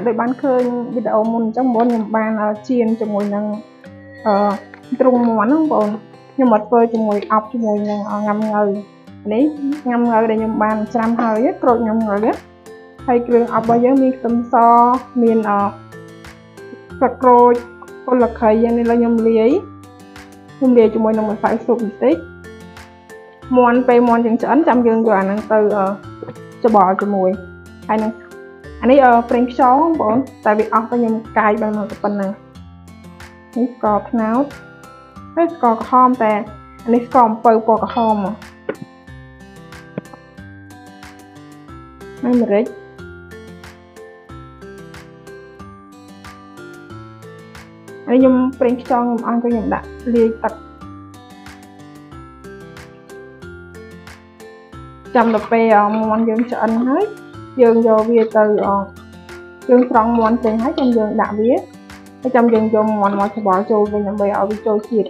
โดยบ้านเคยวิดีโอมุนจังบนบ้านเชียนจมูกนังตรงม้วนน้องบนยังหมดเฟยจมูกอับจมูกนังงำเงยนี้งำเงยได้ยังบ้านจำหายโกรธงำเงยให้เครื่องอับไปยังมีตำซอมีสกโรยคนละใครยังนี่เรายังเลี้ยจมูกนังมันใส่สุกติม้วนไปม้วนจังฉันจำยังอยู่อันนั้นtừจะbỏจมูกhay năng anh ấy French sauce bọn tại vì ở những cái bằng một phần nàyនេះស្ករត្នោតហើយស្ករក្រហមតែនេះស្ករអំពៅពណ៌ក្រហមហើយម្រេចហើយខ្ញុំប្រេងខ្យងខ្ញុំអស់ខ្ញុំដាក់លាយទឹកចាំដល់ពេលមាន់យើងឆ្អិនហើយយើងយកវាទៅយើងស្រង់មាន់ចេញហើយចាំយើងដាក់វាហើយចាំយើងយកមាន់មកច្បល់ចូលវិញដើម្បីឲ្យវាចូលជាតិ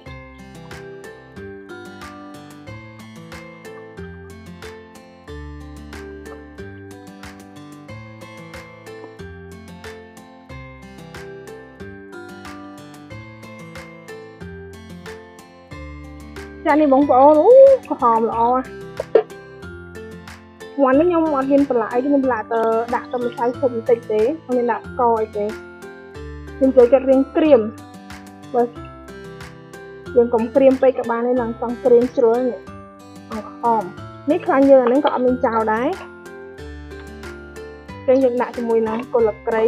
ចានេះបងប្អូនក្រហមល្អមាន់នេះខ្ញុំអត់ហ៊ានបន្លាយខ្ញុំបន្លាទៅដាក់ទៅម្សៅស៊ុបបន្តិចទេខ្ញុំដាក់ស្ករអីទេខ្ញុំចូលចិត្តរៀងក្រៀមបើយើងកុំក្រៀមពេកក៏បានដែរឡើងចង់ក្រៀមជ្រុលនេះអង្គខំនេះខ្លាញ់យើងអាហ្នឹងក៏អត់មានចោលដែរពេលយើងដាក់ជាមួយនឹងគល់ក្រៃ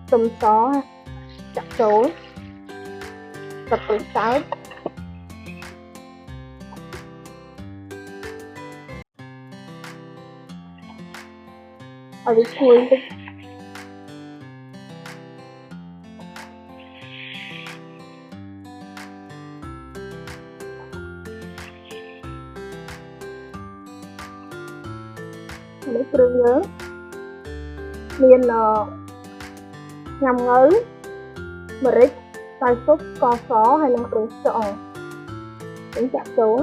ខ្ទឹមសចាក់ចូលទឹកព្រៃសើចឲ្យវាឈ្ងុយតិចនេះគ្រឿងយើងមានញ៉ាំងើម្រេចស្វាយស៊ុបស្ករសហើយនិងប្រេងខ្យងយើងចាក់ចូល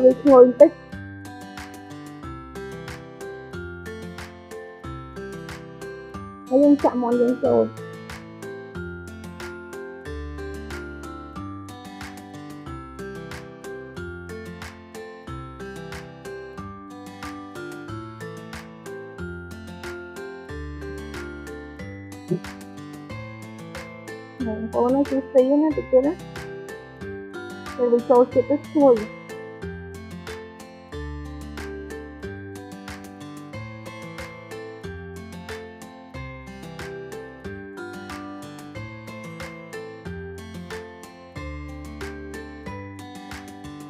វាឈ្ងុយតិចហើយយើងចាក់មាន់យើងចូលបងប្អូនជួយស៊ីណាតិចទៀតណាពេលវាចូលជាតិទៅឈ្ងុយ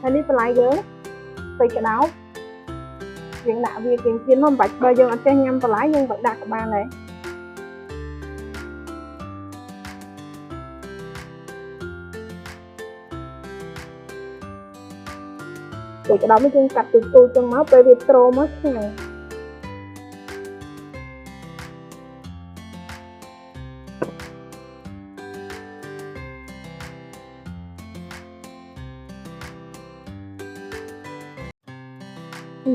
ហើយនេះបន្លែយើងស្ពៃក្តោបយើងដាក់វាជៀនមកមិនបាច់បើយើងអត់ចេះញ៉ាំបន្លែយើងបាច់ដាក់ក៏បានដែរស្ពៃក្តោបនេះយើងកាត់ទូចៗចឹងមកពេលវាត្រមកឆ្ងាញ់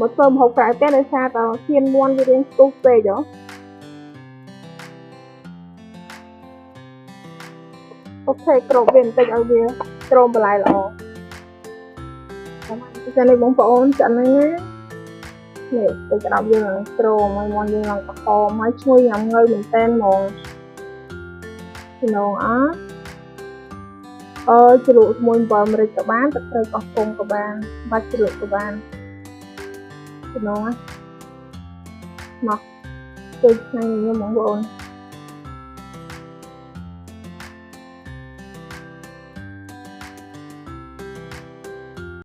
មកធ្វើម្ហូបក្រៅផ្ទះដោយសារតែឈានមាន់វារៀងស្ទុះពេកអូខេគ្របវាបន្តិចឲ្យវាត្រោមបន្លែល្អចានេះបងប្អូនចានេះនេះទៅក្តោបយើងឡើងត្រោមហើយមាន់យើងឡើងក្រហមហើយឈ្ងុយញ៉ាំងើយមែនតែនហ្មងជ្រលក់ជាមួយអំបិលម្រេចក៏បានទឹកត្រីកោះកុំក៏បានបាច់ជ្រលក់ក៏បានមកជួយឆ្ងាញ់ខ្ញុំបងប្អូន